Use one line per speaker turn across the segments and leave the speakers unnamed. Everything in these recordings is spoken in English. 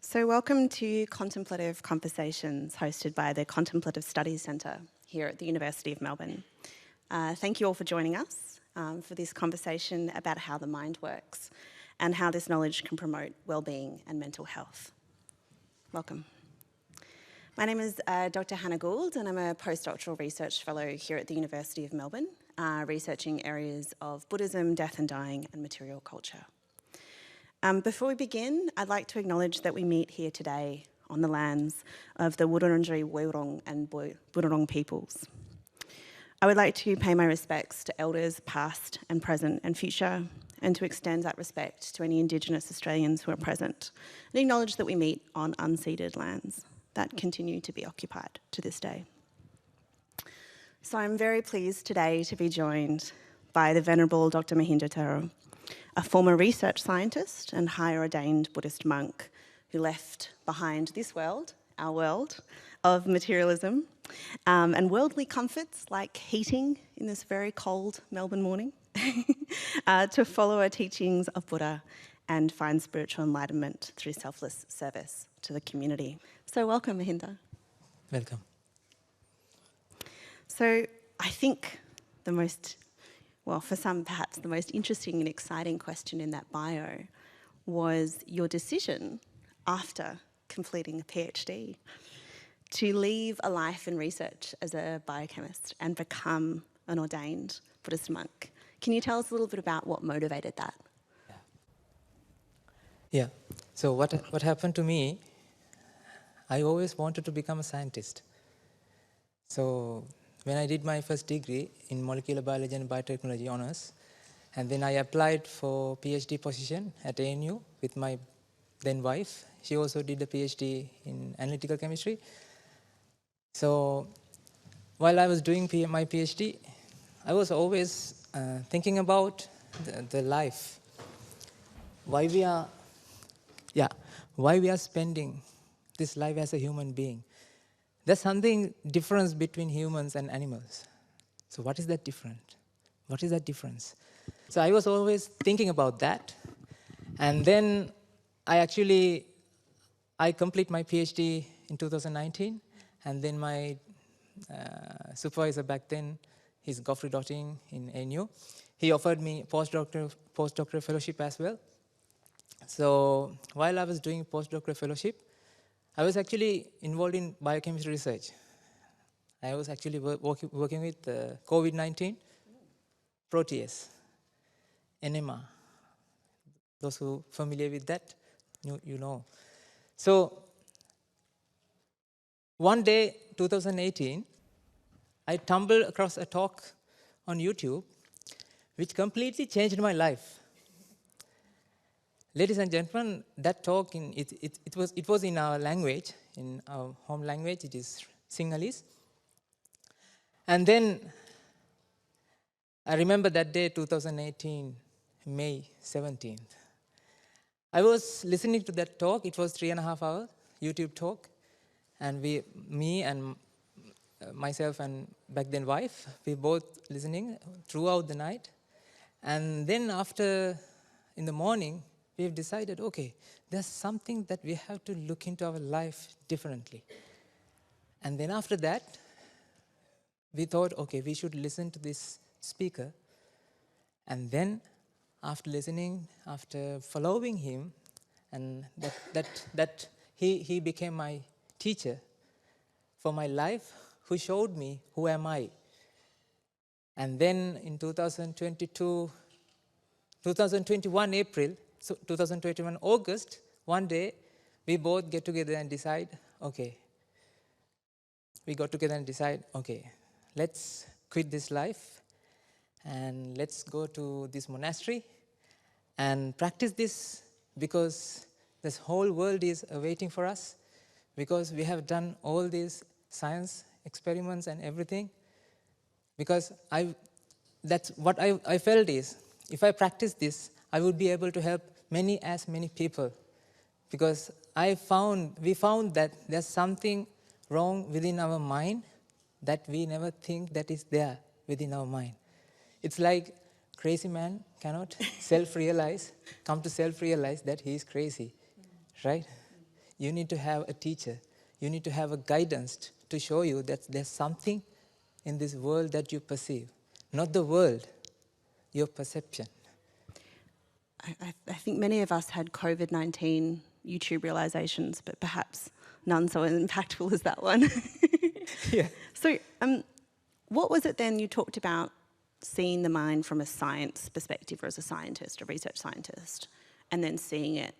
So welcome to Contemplative Conversations hosted by the Contemplative Studies Centre here at the University of Melbourne. Thank you all for joining us for this conversation about how the mind works and how this knowledge can promote well-being and mental health. Welcome. My name is Dr Hannah Gould and I'm a postdoctoral research fellow here at the University of Melbourne, researching areas of Buddhism, death and dying and material culture. Before we begin, I'd like to acknowledge that we meet here today on the lands of the Wurundjeri Wurrung and Burrung peoples. I would like to pay my respects to elders past and present and future, and to extend that respect to any Indigenous Australians who are present, and acknowledge that we meet on unceded lands that continue to be occupied to this day. So I'm very pleased today to be joined by the Venerable Dr Mahinda Thero, a former research scientist and higher ordained Buddhist monk who left behind this world, our world, of materialism and worldly comforts like heating in this very cold Melbourne morning to follow our teachings of Buddha and find spiritual enlightenment through selfless service to the community. So welcome, Mahinda.
Welcome.
So I think for some perhaps the most interesting and exciting question in that bio was your decision after completing a PhD to leave a life in research as a biochemist and become an ordained Buddhist monk. Can you tell us a little bit about what motivated that?
Yeah. So what happened to me, I always wanted to become a scientist. So when I did my first degree in molecular biology and biotechnology honours, and then I applied for PhD position at ANU with my then wife. She also did a PhD in analytical chemistry. So while I was doing my PhD, I was always thinking about the life, why we are spending this life as a human being. There's something difference between humans and animals. So what is that different? What is that difference? So I was always thinking about that. And then I complete my PhD in 2019. And then my supervisor back then, he's Geoffrey Dotting in ANU. He offered me postdoctoral fellowship as well. So while I was doing postdoctoral fellowship, I was actually involved in biochemistry research. I was actually working with COVID-19, protease, enema. Those who are familiar with that, you know. So one day, 2018, I stumbled across a talk on YouTube which completely changed my life. Ladies and gentlemen, that talk, it was in our language, in our home language, it is Sinhalese. And then I remember that day, 2018, May 17th. I was listening to that talk, it was 3.5 hours YouTube talk. And me and myself and back then wife, we both listening throughout the night. And then in the morning, we've decided, okay, there's something that we have to look into our life differently. And then after that, we thought, okay, we should listen to this speaker. And then after listening, after following him, and that he became my teacher for my life, who showed me who am I. And then in 2021 April, so 2021 August, one day, we both get together and decide, okay, let's quit this life and let's go to this monastery and practice this, because this whole world is awaiting for us, because we have done all these science experiments and everything. Because that's what I felt is, if I practice this, I would be able to help many people, because we found that there's something wrong within our mind that we never think that is there within our mind. It's like crazy man cannot come to self-realize that he is crazy, right? you need to have a teacher. You need to have a guidance to show you that there's something in this world that you perceive. Not the world, your perception.
I think many of us had COVID-19 YouTube realizations, but perhaps none so impactful as that one.
Yeah.
So what was it then you talked about seeing the mind from a science perspective or as a scientist, a research scientist, and then seeing it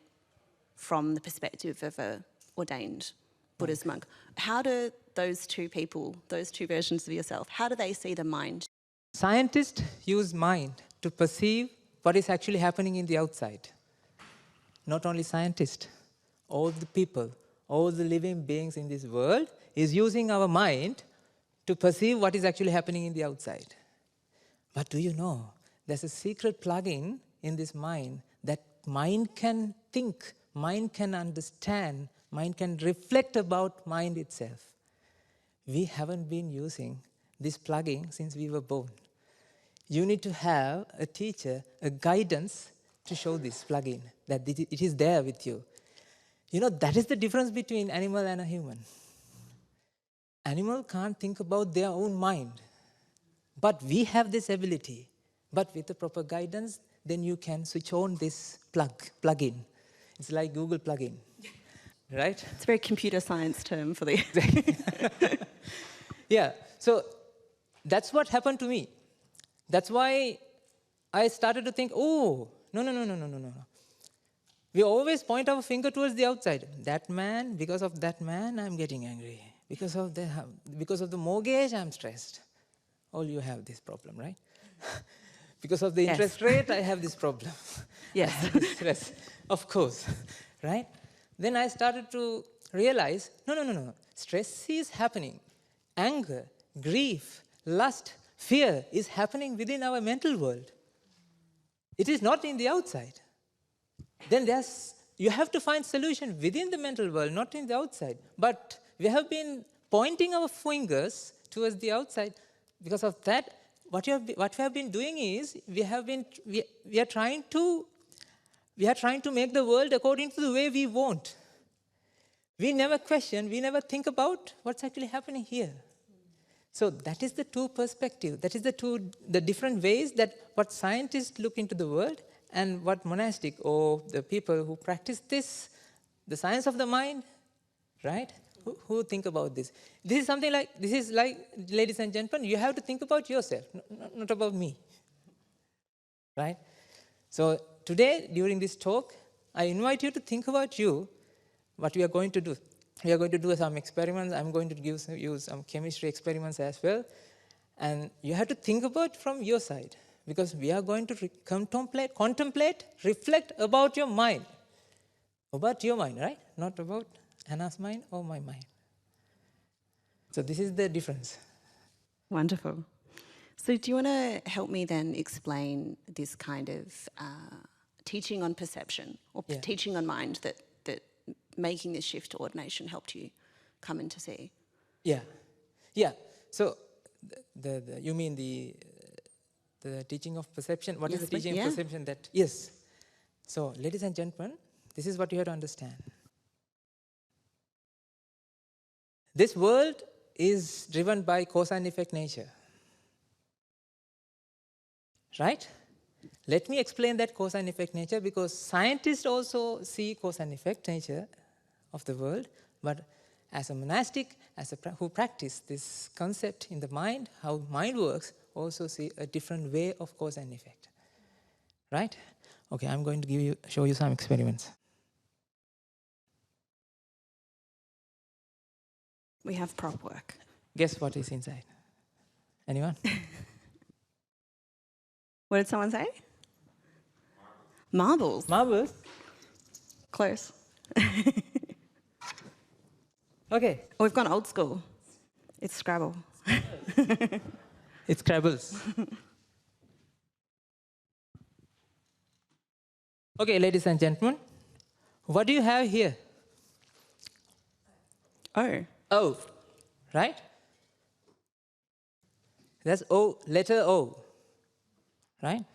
from the perspective of a ordained Buddhist monk? How do those two people, those two versions of yourself, how do they see the mind?
Scientists use mind to perceive what is actually happening in the outside. Not only scientists, all the people, all the living beings in this world is using our mind to perceive what is actually happening in the outside. But do you know, there's a secret plug-in in this mind that mind can think, mind can understand, mind can reflect about mind itself. We haven't been using this plug-in since we were born. You need to have a teacher, a guidance to show this plug-in, that it is there with you. You know, that is the difference between animal and a human. Animal can't think about their own mind. But we have this ability. But with the proper guidance, then you can switch on this plug-in. It's like Google plug-in, right?
It's a very computer science term for the...
Yeah, so that's what happened to me. That's why I started to think, oh, no. We always point our finger towards the outside. That man, because of that man, I'm getting angry. Because of the mortgage, I'm stressed. All you have this problem, right? Because of the interest rate, I have this problem.
Yes.
I have this stress, of course, right? Then I started to realize, no. Stress is happening. Anger, grief, lust, fear is happening within our mental world. It is not in the outside. Then you have to find solution within the mental world, not in the outside. But we have been pointing our fingers towards the outside. Because of that, what we have been doing is we are trying to make the world according to the way we want. We never question, we never think about what's actually happening here. So that is the two perspectives. That is the different ways that what scientists look into the world and what monastic or the people who practice this, the science of the mind, right? Who think about this. This is like, ladies and gentlemen, you have to think about yourself, not about me, right? So today, during this talk, I invite you to think about you, what we are going to do. We are going to do some experiments. I'm going to give you some chemistry experiments as well. And you have to think about from your side, because we are going to contemplate, reflect about your mind. About your mind, right? Not about Hannah's mind or my mind. So this is the difference.
Wonderful. So do you want to help me then explain this kind of teaching on perception or teaching on mind that making this shift to ordination helped you come into see?
Yeah. So you mean the teaching of perception? What is the teaching of perception? Yes. So ladies and gentlemen, this is what you have to understand. This world is driven by cause and effect nature. Right? Let me explain that cause and effect nature, because scientists also see cause and effect nature of the world, but as a monastic, who practice this concept in the mind, how mind works, also see a different way of cause and effect. Right? Okay, I'm going to show you some experiments.
We have prop work.
Guess what is inside? Anyone?
What did someone say? Marbles.
Marbles?
Close.
Okay.
We've gone old school. It's Scrabble.
It's Scrabbles. Okay, ladies and gentlemen, what do you have here? O, right? That's O, letter O, right?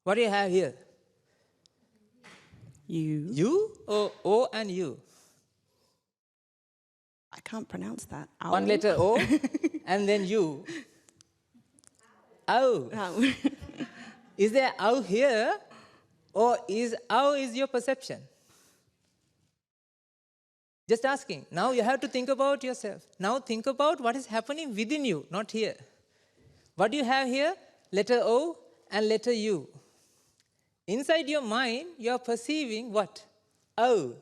What do you have here?
You.
You or O and U?
I can't pronounce that.
One letter O and then U. Ow.
Oh.
Is there ow here or is ow is your perception? Just asking. Now you have to think about yourself. Now think about what is happening within you, not here. What do you have here? Letter O and letter U. Inside your mind, you are perceiving what? O.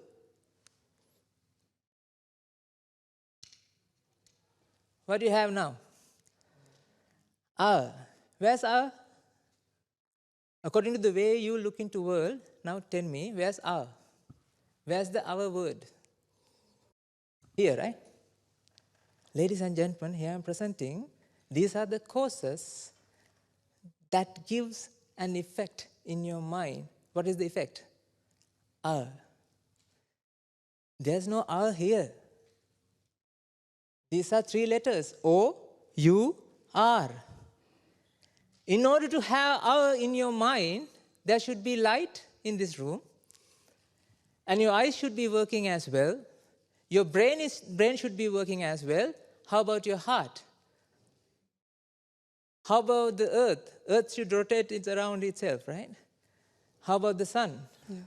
What do you have now? Where's A? According to the way you look into the world, now tell me, where's A? Where's the our word? Here, right? Ladies and gentlemen, here I'm presenting, these are the causes that gives an effect in your mind. What is the effect? There's no R here. These are three letters, O, U, R. In order to have R in your mind, there should be light in this room, and your eyes should be working as well. Your brain should be working as well. How about your heart? How about the earth? Earth should rotate it around itself, right? How about the sun? Yeah.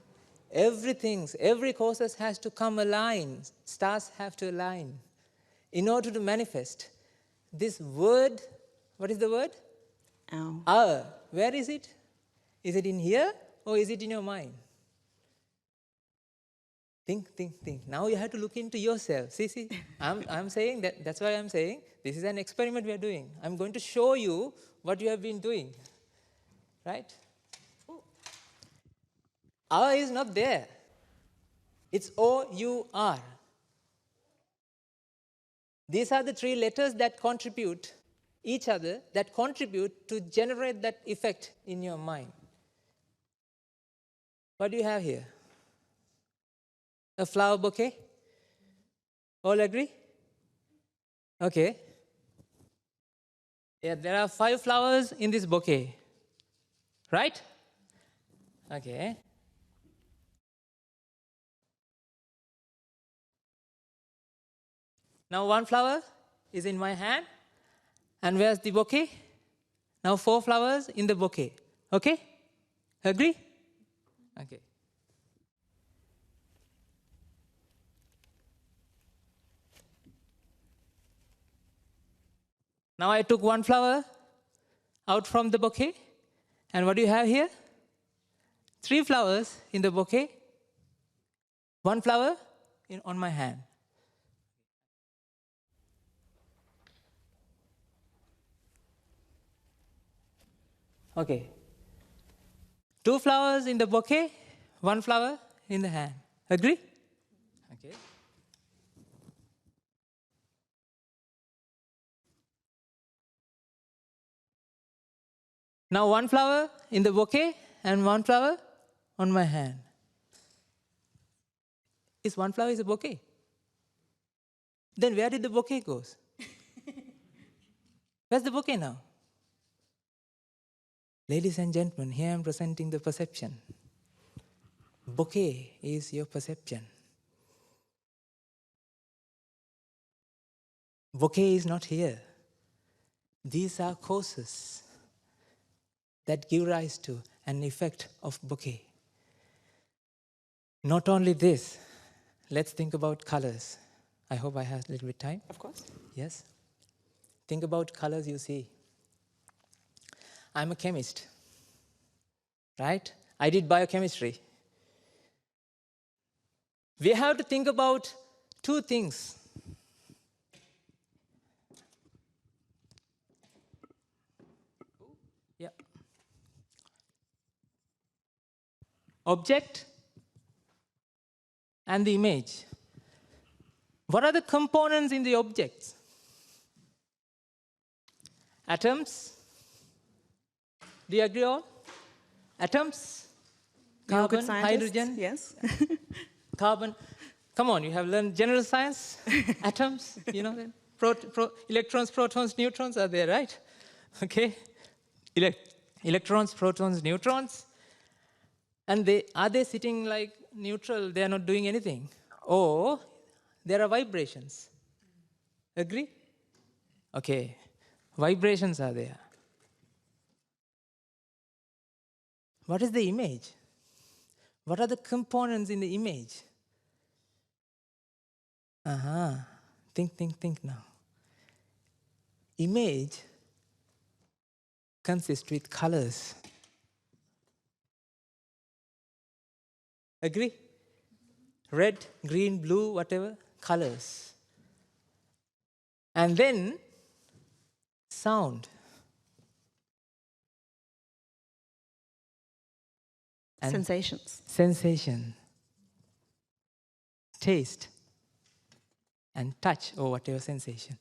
Every causes has to come align. Stars have to align in order to manifest. This word, what is the word?
Ow.
Where is it? Is it in here or is it in your mind? Think. Now you have to look into yourself. See, I'm saying that's why I'm saying this is an experiment we are doing. I'm going to show you what you have been doing, right? R is not there. It's O-U-R. These are the three letters that contribute each other, that contribute to generate that effect in your mind. What do you have here? A flower bouquet? All agree? Okay. Yeah, there are 5 flowers in this bouquet. Right? Okay. Now 1 flower is in my hand. And where's the bouquet? Now 4 flowers in the bouquet. Okay? Agree? Okay. Now I took 1 flower out from the bouquet. And what do you have here? 3 flowers in the bouquet. 1 flower on my hand. Okay. 2 flowers in the bouquet, 1 flower in the hand. Agree? Okay. Now 1 flower in the bouquet and 1 flower on my hand. Is 1 flower is a bouquet? Then where did the bouquet go? Where's the bouquet now? Ladies and gentlemen, here I'm presenting the perception. Bouquet is your perception. Bouquet is not here. These are causes that give rise to an effect of bouquet. Not only this, let's think about colors. I hope I have a little bit of time.
Of course.
Yes. Think about colors you see. I'm a chemist, right? I did biochemistry. We have to think about 2 things. Yeah. Object and the image. What are the components in the objects? Atoms. Do you agree all? Atoms, carbon, hydrogen.
Yes.
Carbon. Come on, you have learned general science. Atoms, you know that. Electrons, protons, neutrons are there, right? Okay. Electrons, protons, neutrons. And are they sitting like neutral, they are not doing anything. Or there are vibrations. Agree? Okay, vibrations are there. What is the image? What are the components in the image? Think now. Image consists with colors. Agree? Red, green, blue, whatever, colors. And then sound. And
sensations.
Sensation. Taste. And touch, or whatever sensation.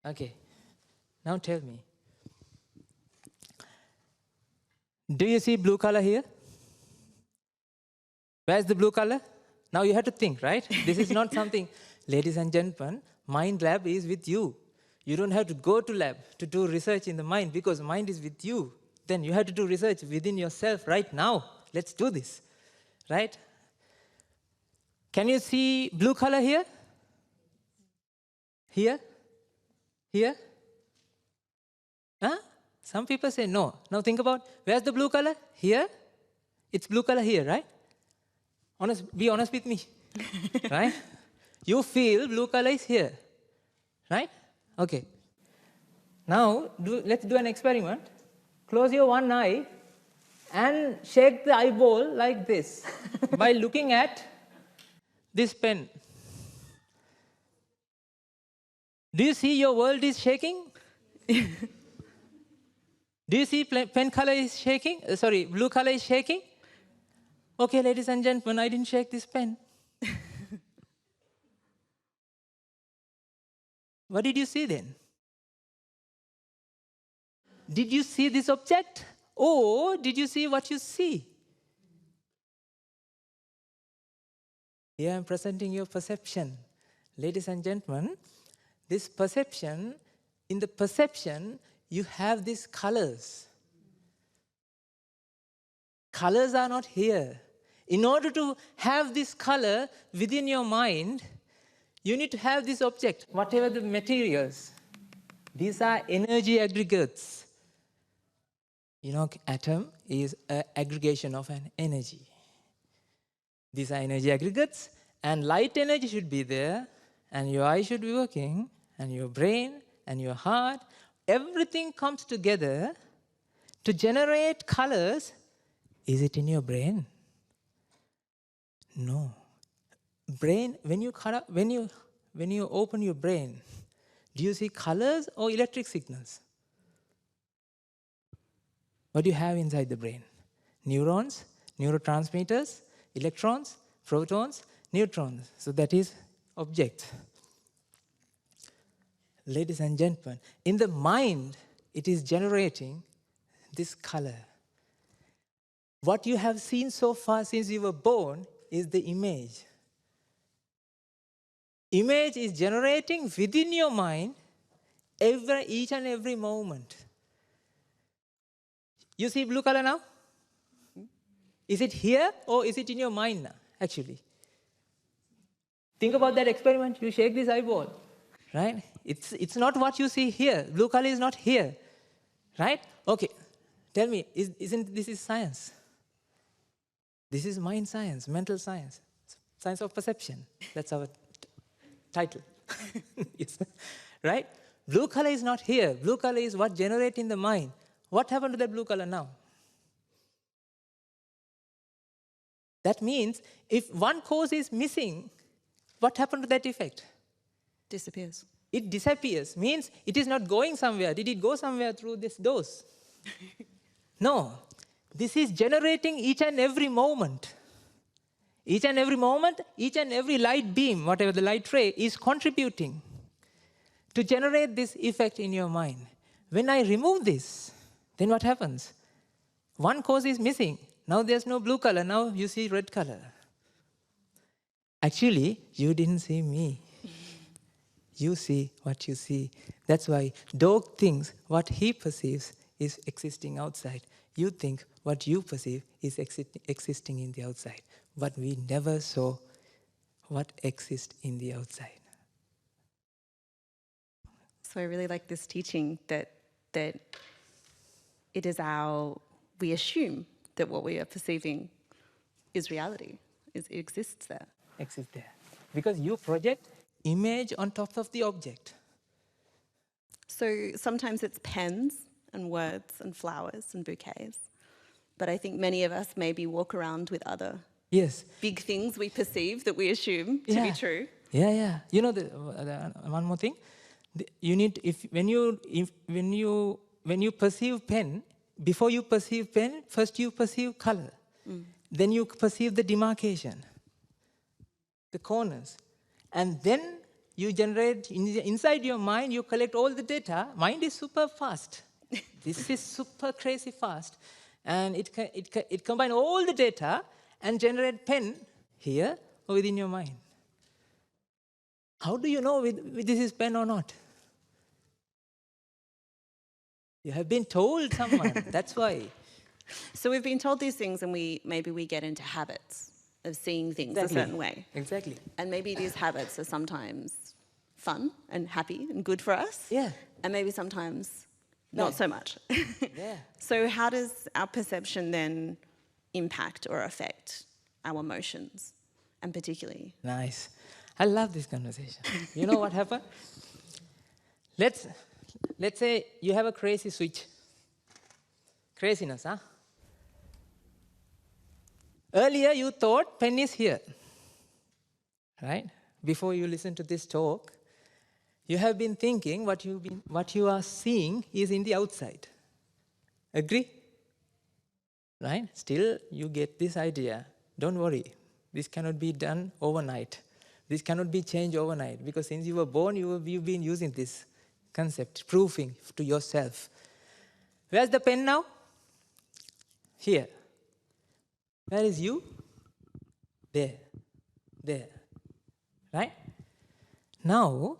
Okay, now tell me. Do you see blue color here? Where's the blue color? Now you have to think, right? This is not something, ladies and gentlemen, mind lab is with you. You don't have to go to lab to do research in the mind because mind is with you. Then you have to do research within yourself right now. Let's do this, right? Can you see blue color here? Here? Here? Huh? Some people say no. Now think about, where's the blue color? Here? It's blue color here, right? Be honest with me, right? You feel blue color is here, right? Okay. Now, let's do an experiment. Close your one eye and shake the eyeball like this by looking at this pen. Do you see your world is shaking? Do you see pen color is shaking? Blue color is shaking? Okay, ladies and gentlemen, I didn't shake this pen. What did you see then? Did you see this object? Or did you see what you see? Here I'm presenting your perception. Ladies and gentlemen, this perception, in the perception, you have these colors. Colors are not here. In order to have this color within your mind, you need to have this object, whatever the materials. These are energy aggregates. You know, atom is an aggregation of an energy. These are energy aggregates, and light energy should be there, and your eye should be working, and your brain, and your heart. Everything comes together to generate colors. Is it in your brain? No. Brain, when you open your brain, do you see colors or electric signals? What do you have inside the brain? Neurons, neurotransmitters, electrons, protons, neutrons. So that is object. Ladies and gentlemen, in the mind, it is generating this color. What you have seen so far since you were born is the image. Image is generating within your mind each and every moment. You see blue color now? Is it here or is it in your mind now, actually? Think about that experiment. You shake this eyeball, right? It's not what you see here. Blue color is not here, right? Okay, tell me, isn't this is science? This is mind science, mental science, science of perception. That's our title, yes. Right? Blue color is not here. Blue color is what generates in the mind. What happened to that blue color now? That means if one cause is missing, what happened to that effect?
Disappears.
It disappears, means it is not going somewhere. Did it go somewhere through this doors? No. This is generating each and every moment. Each and every moment, each and every light beam, whatever the light ray, is contributing to generate this effect in your mind. When I remove this, then what happens? One cause is missing. Now there's no blue color. Now you see red color. Actually, you didn't see me. You see what you see. That's why dog thinks what he perceives is existing outside. You think what you perceive is existing in the outside, but we never saw what exists in the outside.
So I really like this teaching that it is we assume that what we are perceiving is reality, it exists there.
Exists there. Because you project image on top of the object.
So sometimes it's pens and words and flowers and bouquets, but I think many of us maybe walk around with other big things we perceive that we assume to be true.
Yeah. You know, one more thing. When you perceive pen, before you perceive pen, first you perceive color. Then you perceive the demarcation, the corners. And then you generate, inside your mind, you collect all the data. Mind is super fast. This is super crazy fast. And it combines all the data and generate pen here or within your mind. How do you know this is pen or not? You have been told someone, that's why.
So we've been told these things and maybe we get into habits of seeing things a certain way.
Exactly.
And maybe these habits are sometimes fun and happy and good for us.
Yeah.
And maybe sometimes not so much.
Yeah.
So how does our perception then impact or affect our emotions, and particularly?
Nice. I love this conversation. You know what happened? Let's say you have a crazy switch. Craziness, huh? Earlier you thought pen is here, right? Before you listen to this talk, you have been thinking what you are seeing is in the outside. Agree? Right? Still, you get this idea. Don't worry. This cannot be done overnight. This cannot be changed overnight, because since you were born, you've been using this concept, proving to yourself. Where's the pen now? Here. Where is you? There. Right? Now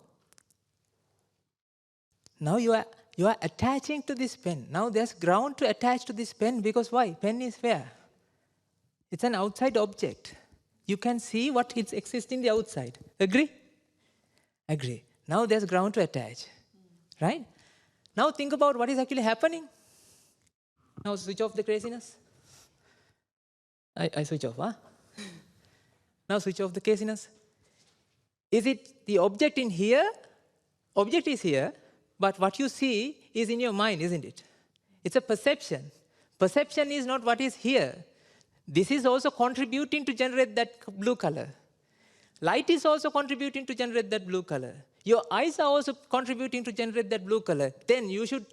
you are attaching to this pen. Now there's ground to attach to this pen, because why? Pen is where? It's an outside object. You can see what exists in the outside. Agree? Agree. Now there's ground to attach. Right? Now think about what is actually happening. Now switch off the craziness. I switch off, huh? Now switch off the craziness. Is it the object in here? Object is here, but what you see is in your mind, isn't it? It's a perception. Perception is not what is here. This is also contributing to generate that blue color. Light is also contributing to generate that blue color. Your eyes are also contributing to generate that blue color. Then you should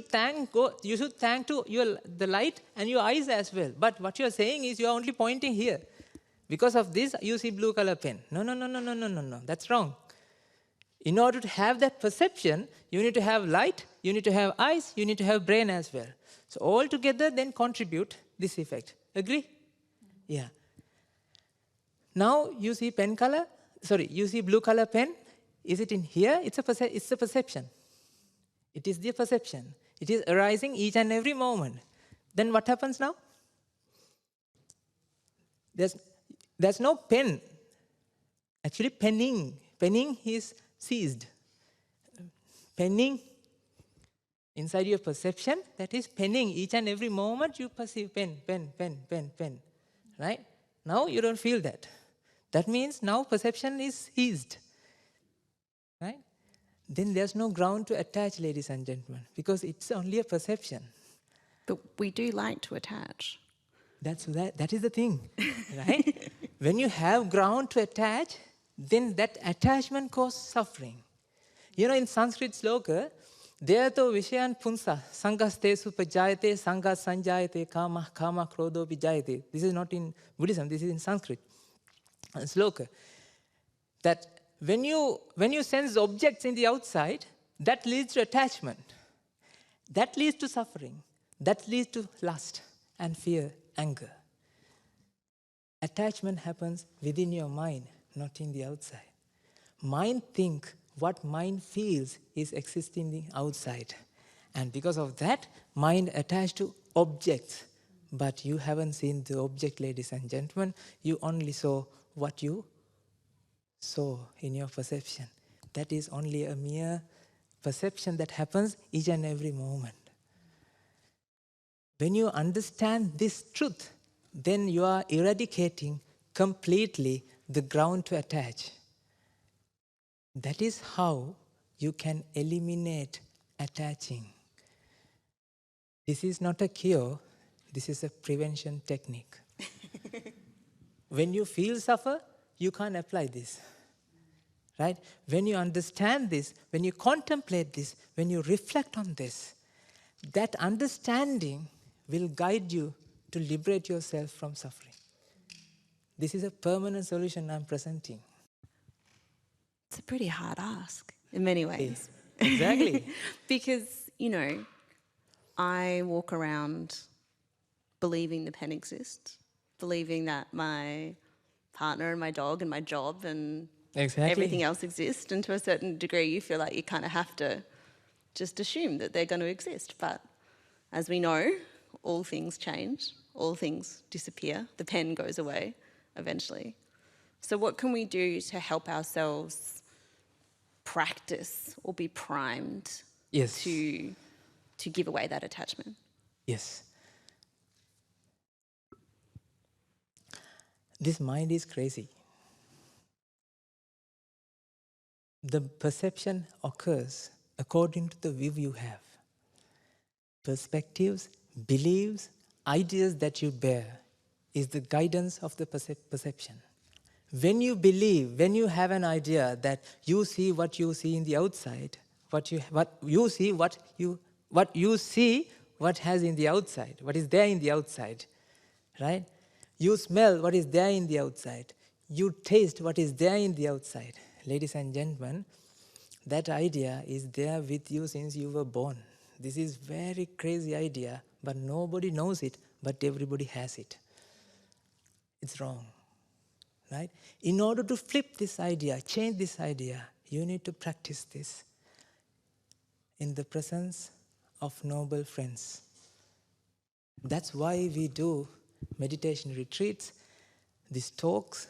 thank the light and your eyes as well. But what you are saying is you are only pointing here. Because of this, you see blue color pen. No. That's wrong. In order to have that perception, you need to have light, you need to have eyes, you need to have brain as well. So all together then contribute this effect. Agree? Yeah. Now you see you see blue color pen. Is it in here? It's a perception. It is the perception. It is arising each and every moment. Then what happens now? There's no pen. Actually, penning. Penning is ceased. Penning inside your perception, that is penning. Each and every moment you perceive pen. Right? Now you don't feel that. That means now perception is ceased. Right? Then there's no ground to attach, ladies and gentlemen, because it's only a perception.
But we do like to attach.
That is the thing, right? When you have ground to attach, then that attachment causes suffering. You know, in Sanskrit sloka, Deyato Vishayan Punsa, Sangastesu Pajayate, Sangas Sanjayate, Kama Krodo Vijayate. This is not in Buddhism, this is in Sanskrit sloka. That when you sense objects in the outside, that leads to attachment. That leads to suffering. That leads to lust and fear, anger. Attachment happens within your mind, not in the outside. Mind thinks what mind feels is existing outside. And because of that, mind attached to objects, but you haven't seen the object, ladies and gentlemen. You only saw what you saw in your perception. That is only a mere perception that happens each and every moment. When you understand this truth, then you are eradicating completely the ground to attach. That is how you can eliminate attaching. This is not a cure, this is a prevention technique. When you feel suffer, you can't apply this. Right? When you understand this, when you contemplate this, when you reflect on this, that understanding will guide you to liberate yourself from suffering. This is a permanent solution I'm presenting.
It's a pretty hard ask in many ways.
Exactly.
Because, you know, I walk around believing the pen exists, believing that my partner and my dog and my job and everything else exists, and to a certain degree you feel like you kind of have to just assume that they're going to exist. But as we know, all things change, all things disappear, the pen goes away eventually. So what can we do to help ourselves practice or be primed to give away that attachment?
Yes. This mind is crazy. The perception occurs according to the view you have. Perspectives, beliefs, ideas that you bear is the guidance of the perception. When you believe, when you have an idea that you see what you see in the outside, what you see what has in the outside, what is there in the outside, right? You smell what is there in the outside. You taste what is there in the outside. Ladies and gentlemen, that idea is there with you since you were born. This is very crazy idea, but nobody knows it, but everybody has it. It's wrong, right? In order to flip this idea, change this idea, you need to practice this in the presence of noble friends. That's why we do meditation retreats, these talks,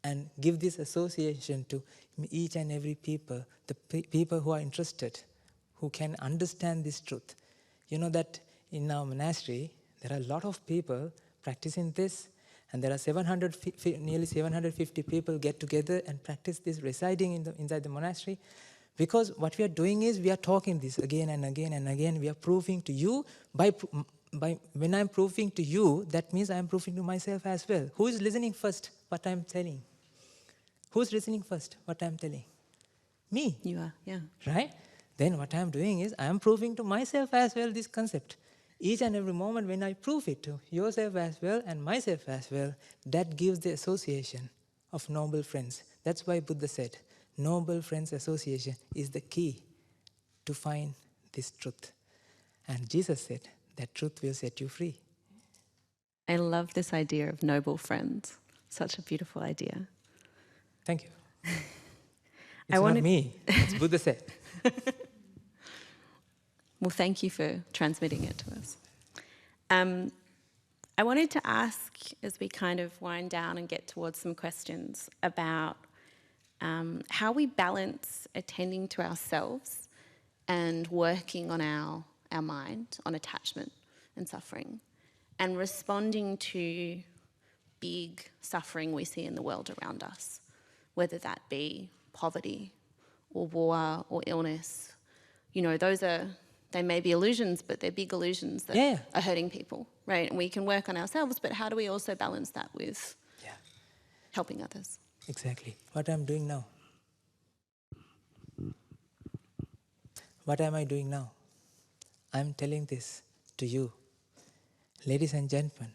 and give this association to each and every people, the people who are interested, who can understand this truth. You know that in our monastery, there are a lot of people practicing this, and there are nearly 750 people get together and practice this, residing inside the monastery. Because what we are doing is we are talking this again and again and again. We are proving to you, when I'm proving to you, that means I'm proving to myself as well. Who is listening first what I'm telling? Who's listening first what I'm telling? Me.
You are, yeah.
Right? Then what I'm doing is I'm proving to myself as well this concept. Each and every moment when I prove it to yourself as well and myself as well, that gives the association of noble friends. That's why Buddha said, noble friends association is the key to find this truth. And Jesus said, that truth will set you free.
I love this idea of noble friends. Such a beautiful idea.
Thank you. It's not me, it's Buddha said.
Well, thank you for transmitting it to us. I wanted to ask, as we kind of wind down and get towards some questions, about how we balance attending to ourselves and working on our mind, on attachment and suffering, and responding to big suffering we see in the world around us, whether that be poverty or war or illness. You know, they may be illusions, but they're big illusions that are hurting people, right? And we can work on ourselves, but how do we also balance that with helping others?
Exactly. What I'm doing now. What am I doing now? I'm telling this to you. Ladies and gentlemen,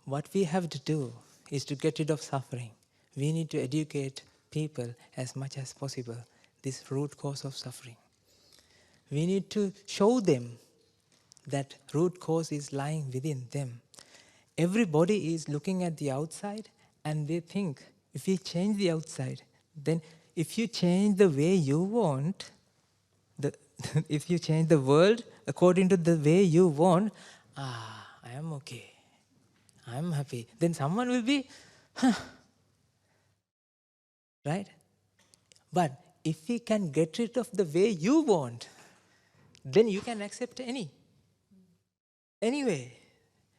what we have to do is to get rid of suffering. We need to educate people as much as possible this root cause of suffering. We need to show them that root cause is lying within them. Everybody is looking at the outside and they think, if we change the outside, then if you change the way you want, if you change the world according to the way you want, I am okay, I am happy, then someone will be, right? But if we can get rid of the way you want, then you can accept any way.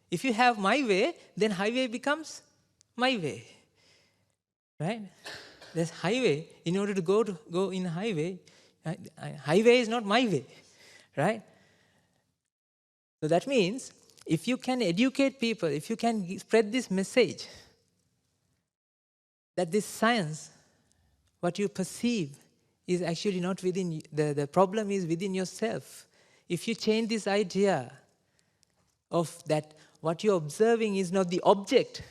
If you have my way, then highway becomes my way, right? There's highway. In order to go in highway, highway is not my way, right? So that means if you can educate people, if you can spread this message that this science, what you perceive, is actually not within, the problem is within yourself. If you change this idea of that what you're observing is not the object,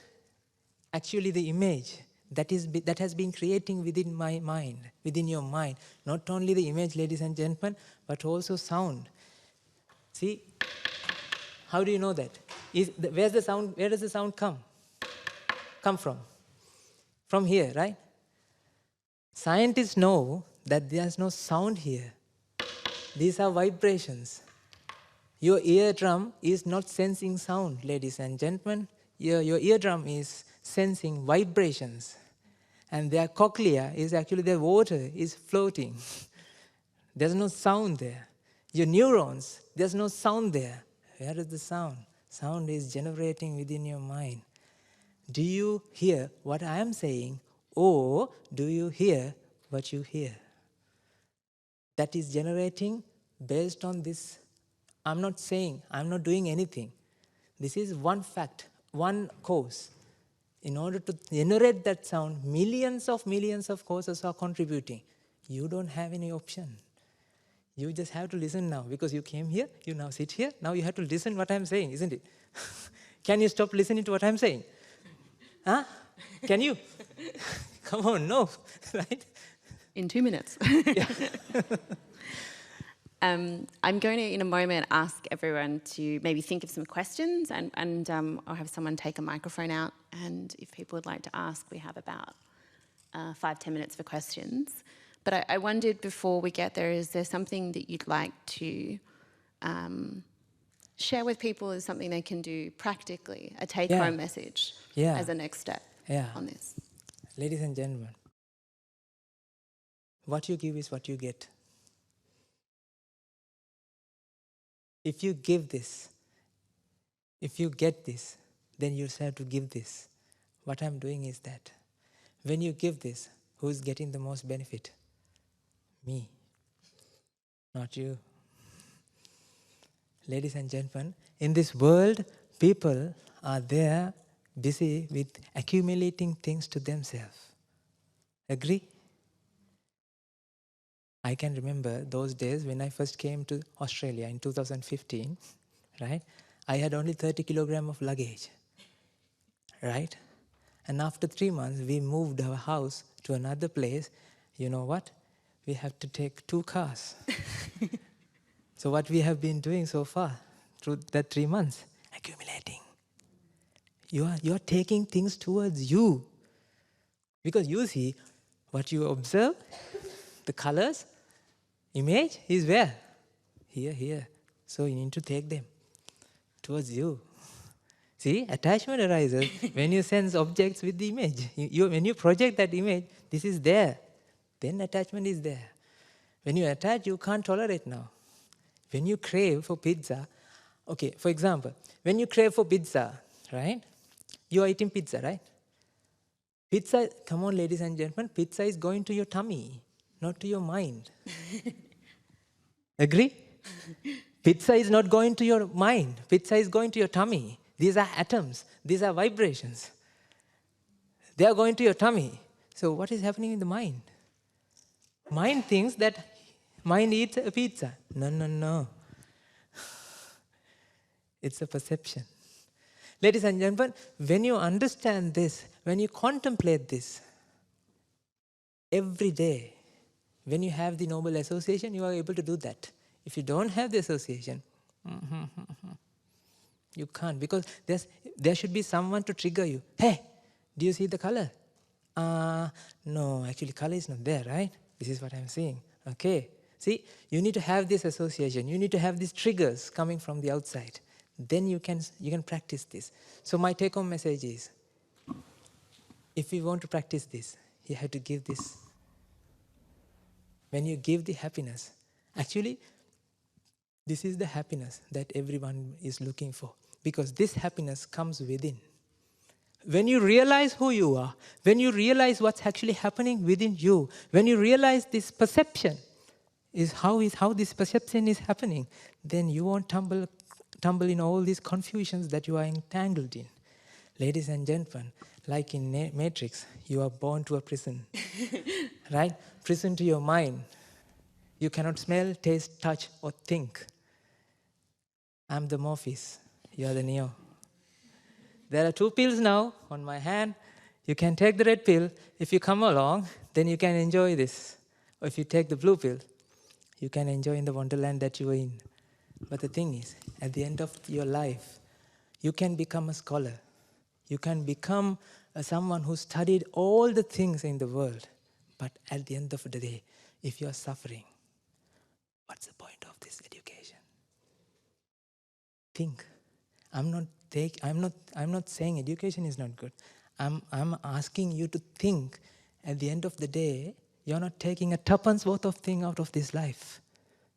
actually the image that has been creating within my mind, within your mind. Not only the image, ladies and gentlemen, but also sound. See, how do you know that? Where does the sound come from? From here, right? Scientists know that there's no sound here. These are vibrations. Your eardrum is not sensing sound, ladies and gentlemen. Your eardrum is sensing vibrations. And their cochlea is actually, their water is floating. There's no sound there. Your neurons, there's no sound there. Where is the sound? Sound is generating within your mind. Do you hear what I am saying, or do you hear what you hear? That is generating based on this. I'm not saying, I'm not doing anything. This is one fact, one cause. In order to generate that sound, millions of causes are contributing. You don't have any option. You just have to listen now, because you came here, you now sit here, now you have to listen what I'm saying, isn't it? Can you stop listening to what I'm saying? Huh? Can you? Come on, no, right?
In 2 minutes. I'm going to, in a moment, ask everyone to maybe think of some questions, and I'll have someone take a microphone out, and if people would like to ask, we have about 5-10 minutes for questions. But I wondered, before we get there, is there something that you'd like to share with people as something they can do practically, a take-home message as a next step on this?
Ladies and gentlemen, what you give is what you get. If you give this, if you get this, then you have to give this. What I'm doing is that when you give this, who's getting the most benefit? Me, not you. Ladies and gentlemen, in this world, people are there busy with accumulating things to themselves. Agree? I can remember those days when I first came to Australia in 2015, right? I had only 30 kilograms of luggage, right? And after 3 months, we moved our house to another place. You know what? We have to take 2 cars. So what we have been doing so far through that 3 months, accumulating. You're taking things towards you. Because you see, what you observe, the colors, image is where? Here. So you need to take them towards you. See, attachment arises when you sense objects with the image. When you project that image, this is there. Then attachment is there. When you attach, you can't tolerate now. When you crave for pizza, okay, for example, when you crave for pizza, right? You are eating pizza, right? Pizza, come on, ladies and gentlemen, pizza is going to your tummy, not to your mind. Agree? Pizza is not going to your mind. Pizza is going to your tummy. These are atoms. These are vibrations. They are going to your tummy. So what is happening in the mind? Mind thinks that mind eats a pizza. No. It's a perception. Ladies and gentlemen, when you understand this, when you contemplate this, every day, when you have the noble association, you are able to do that. If you don't have the association, you can't, because there should be someone to trigger you. Hey, do you see the color? No, actually color is not there, right? This is what I'm seeing. Okay, See, you need to have this association. You need to have these triggers coming from the outside. Then you can practice this. So my take-home message is, if you want to practice this, you have to give this. When you give the happiness, actually, this is the happiness that everyone is looking for. Because this happiness comes within. When you realize who you are, when you realize what's actually happening within you, when you realize this perception is how this perception is happening, then you won't tumble in all these confusions that you are entangled in. Ladies and gentlemen, like in Matrix, you are born to a prison, right? Prison to your mind. You cannot smell, taste, touch, or think. I'm the Morpheus. You are the Neo. There are 2 pills now on my hand. You can take the red pill. If you come along, then you can enjoy this. Or if you take the blue pill, you can enjoy in the wonderland that you are in. But the thing is, at the end of your life, you can become a scholar. You can become someone who studied all the things in the world. But at the end of the day, if you are suffering, what's the point of this education? Think. I'm not saying education is not good. I'm asking you to think. At the end of the day, you're not taking a tuppence worth of thing out of this life.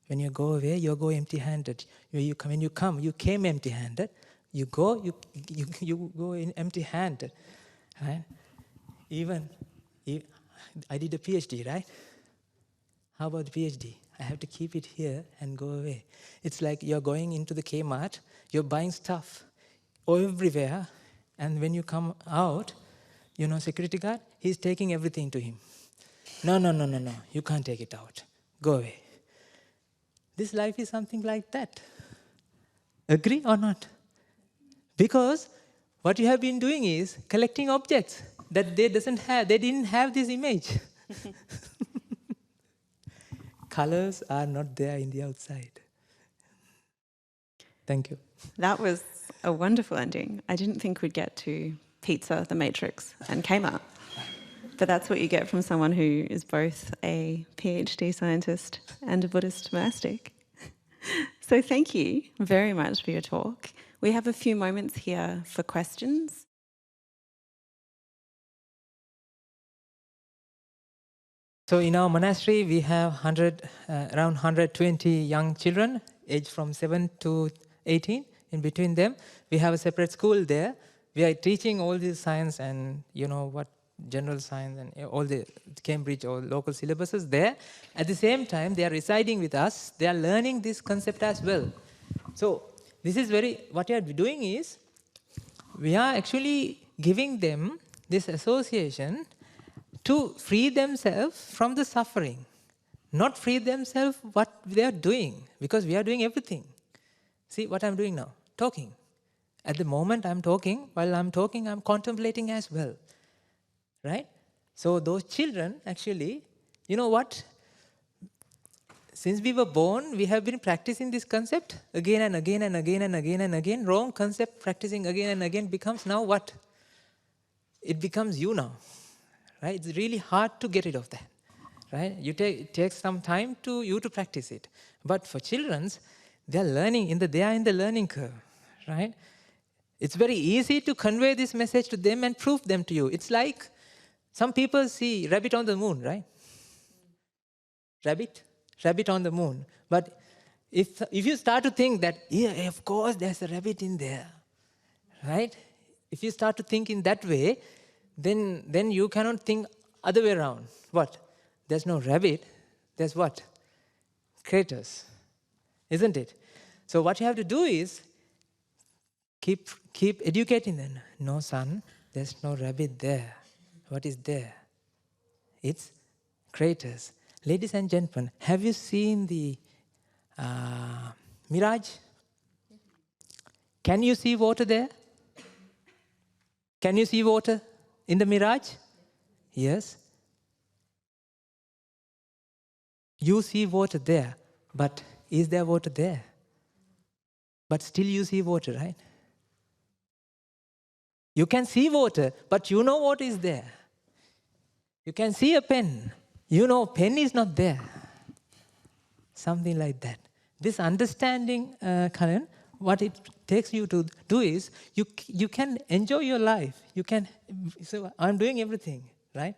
When you go away, you go empty-handed. When you come, you came empty-handed. You go in empty-handed, right? I did a PhD, right? How about the PhD? I have to keep it here and go away. It's like you're going into the Kmart, you're buying stuff everywhere, and when you come out, security guard, he's taking everything to him. No, you can't take it out. Go away. This life is something like that. Agree or not? Because what you have been doing is collecting objects that they didn't have this image. Colors are not there in the outside. Thank you.
That was a wonderful ending. I didn't think we'd get to pizza, the Matrix, and Kmart. But that's what you get from someone who is both a PhD scientist and a Buddhist monastic. So thank you very much for your talk. We have a few moments here for questions.
So in our monastery, we have around 120 young children, aged from 7 to 18. In between them, we have a separate school there. We are teaching all this science and general science and all the Cambridge or local syllabuses there. At the same time, they are residing with us. They are learning this concept as well. So this is what we are doing is, we are actually giving them this association to free themselves from the suffering. Not free themselves what they are doing, because we are doing everything. See what I'm doing now? Talking. At the moment I'm talking, while I'm talking, I'm contemplating as well. Right? So those children actually, you know what? Since we were born, we have been practicing this concept again and again and again and again and again. Wrong concept, practicing again and again becomes now what? It becomes you now. Right? It's really hard to get rid of that. Right? It takes some time to you to practice it. But for children, they are learning, they are in the learning curve. Right? It's very easy to convey this message to them and prove them to you. It's like some people see rabbit on the moon, right? Rabbit on the moon. But if you start to think that, yeah, of course there's a rabbit in there, right? If you start to think in that way, then you cannot think other way around. What? There's no rabbit. There's what? Craters, isn't it? So what you have to do is keep educating them. No, son, there's no rabbit there. What is there? It's craters. Ladies and gentlemen, have you seen the mirage? Can you see water there? Can you see water in the mirage? Yes. You see water there, but is there water there? But still you see water, right? You can see water, but you know what is there. You can see a pen. You know pen is not there. Something like that. This understanding, Karen, what it takes you to do is you can enjoy your life. You can. So I'm doing everything, right?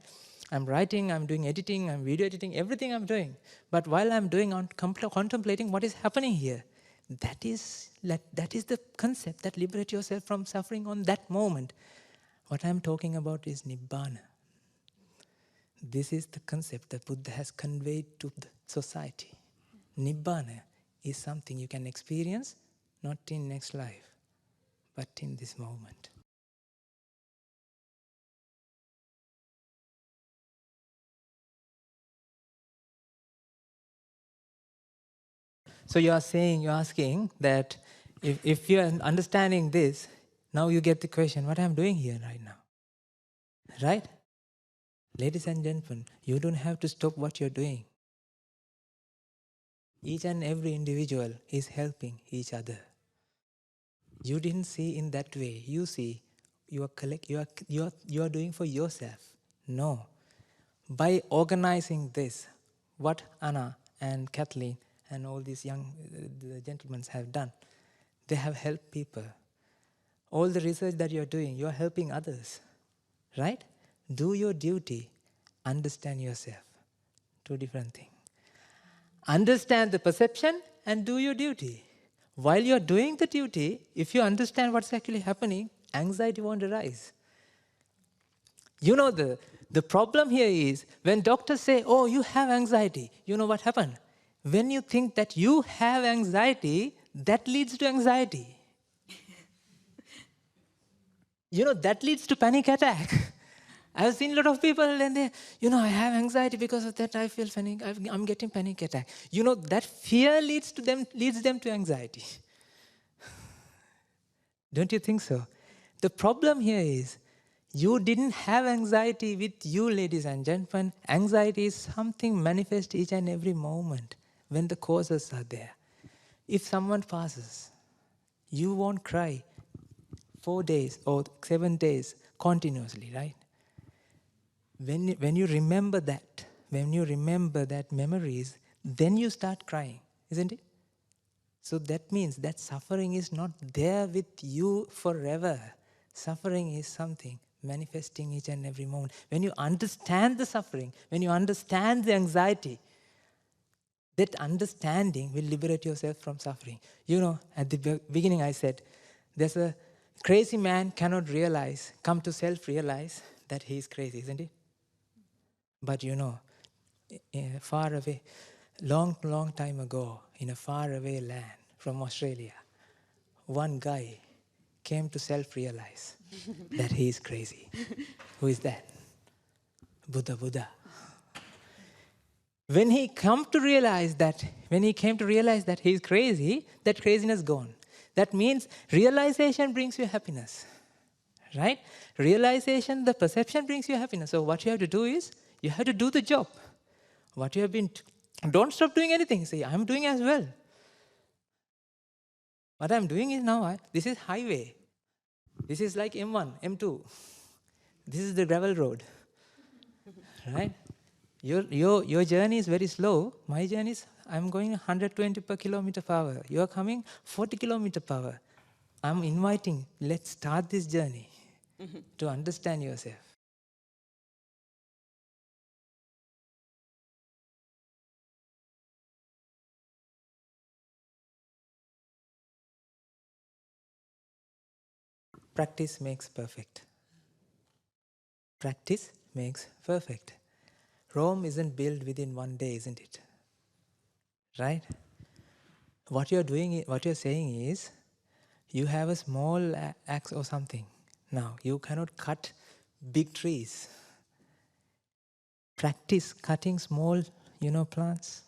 I'm writing, I'm doing editing, I'm video editing, everything I'm doing. But while I'm doing, I'm contemplating what is happening here. That is the concept that liberates yourself from suffering on that moment. What I'm talking about is Nibbana. This is the concept that Buddha has conveyed to the society. Nibbana is something you can experience not in next life, but in this moment. So you're asking that if you're understanding this, now you get the question, what I'm doing here right now? Right? Ladies and gentlemen, you don't have to stop what you're doing. Each and every individual is helping each other. You didn't see in that way. You see, you are doing for yourself. No. By organizing this, what Anna and Kathleen and all these young gentlemen have done, they have helped people. All the research that you're doing, you're helping others. Right? Do your duty. Understand yourself. Two different things. Understand the perception and do your duty. While you're doing the duty, if you understand what's actually happening, anxiety won't arise. You know, the problem here is when doctors say, oh, you have anxiety, you know what happened? When you think that you have anxiety, that leads to anxiety. You know, that leads to panic attack. I've seen a lot of people and they, I have anxiety because of that, I feel panic, I'm getting panic attack. You know, that fear leads them to anxiety. Don't you think so? The problem here is, you didn't have anxiety with you, ladies and gentlemen. Anxiety is something manifest each and every moment when the causes are there. If someone passes, you won't cry 4 days or 7 days continuously, right? When you remember that, memories, then you start crying, isn't it? So that means that suffering is not there with you forever. Suffering is something manifesting each and every moment. When you understand the suffering, when you understand the anxiety, that understanding will liberate yourself from suffering. At the beginning I said, there's a crazy man cannot come to self-realize that he is crazy, isn't it? But far away, long time ago, in a far away land from Australia, one guy came to self-realize that he is crazy. Who is that? Buddha. When he came to realize that he is crazy, that craziness gone. That means realization brings you happiness. Right? Realization, the perception brings you happiness. So what you have to do is, you have to do the job. What you have been, don't stop doing anything. Say, I'm doing as well. What I'm doing is now, this is highway. This is like M1, M2. This is the gravel road. Right? Your journey is very slow. My journey is, I'm going 120 per kilometer per hour. You are coming 40 kilometer per hour. I'm inviting, let's start this journey to understand yourself. Practice makes perfect. Practice makes perfect. Rome isn't built within one day, isn't it? Right? What you're saying is, you have a small axe or something. Now, you cannot cut big trees. Practice cutting small, plants.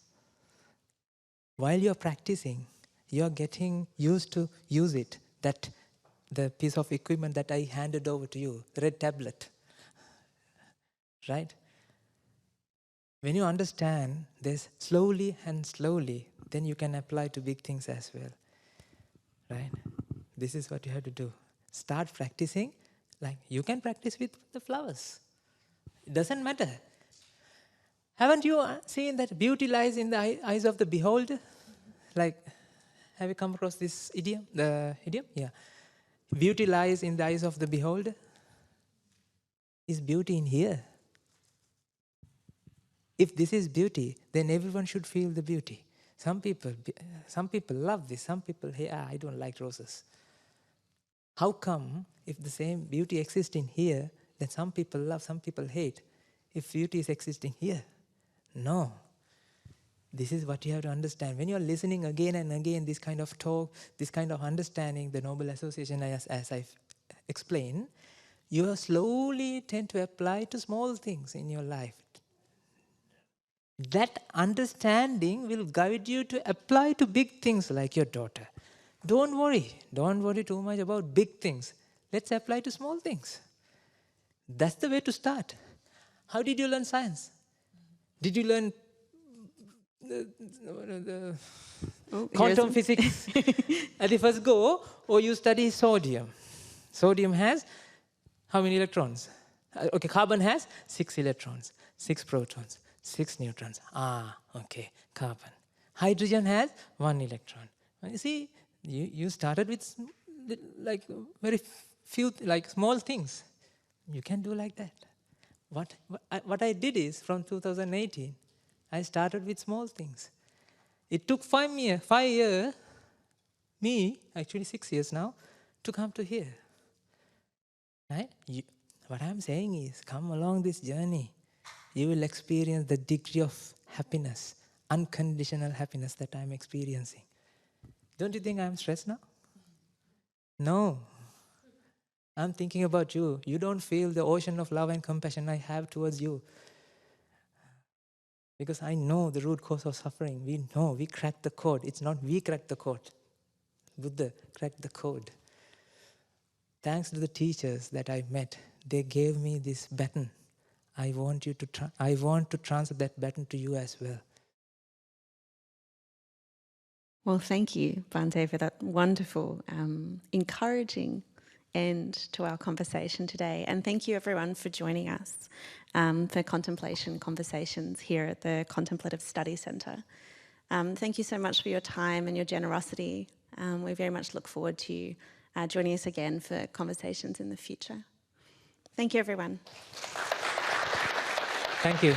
While you're practicing, you're getting used to use it. The piece of equipment that I handed over to you, the red tablet. Right? When you understand this slowly, then you can apply to big things as well. Right? This is what you have to do. Start practicing, like you can practice with the flowers. It doesn't matter. Haven't you seen that beauty lies in the eyes of the beholder? Like, have you come across this idiom? The idiom? Yeah. Beauty lies in the eyes of the beholder. Is beauty in here? If this is beauty, then everyone should feel the beauty. Some people love this. Some people, hey, I don't like roses. How come, if the same beauty exists in here, then some people love, some people hate? If beauty is existing here, no. This is what you have to understand. When you are listening again and again, this kind of talk, this kind of understanding, the Noble Association, as I've explained, you slowly tend to apply to small things in your life. That understanding will guide you to apply to big things like your daughter. Don't worry too much about big things. Let's apply to small things. That's the way to start. How did you learn science? Did you learn the quantum physics at the first go, or you study sodium? Sodium has how many electrons? Okay, carbon has 6 electrons, 6 protons, 6 neutrons. Okay, carbon. Hydrogen has 1 electron. You see, you started with like very few, like small things. You can do like that. What I did is, from 2018, I started with small things. It took 5 years, me, actually 6 years now, to come to here. Right? What I'm saying is, come along this journey. You will experience the degree of happiness, unconditional happiness that I'm experiencing. Don't you think I'm stressed now? No. I'm thinking about you. You don't feel the ocean of love and compassion I have towards you. Because I know the root cause of suffering. We know, we cracked the code. It's not we cracked the code. Buddha cracked the code. Thanks to the teachers that I met, they gave me this baton. I want to transfer that baton to you as well.
Well, thank you, Bhante, for that wonderful, encouraging end to our conversation today. And thank you, everyone, for joining us for Contemplation Conversations here at the Contemplative Study Centre. Thank you so much for your time and your generosity. We very much look forward to you joining us again for conversations in the future. Thank you, everyone.
Thank you.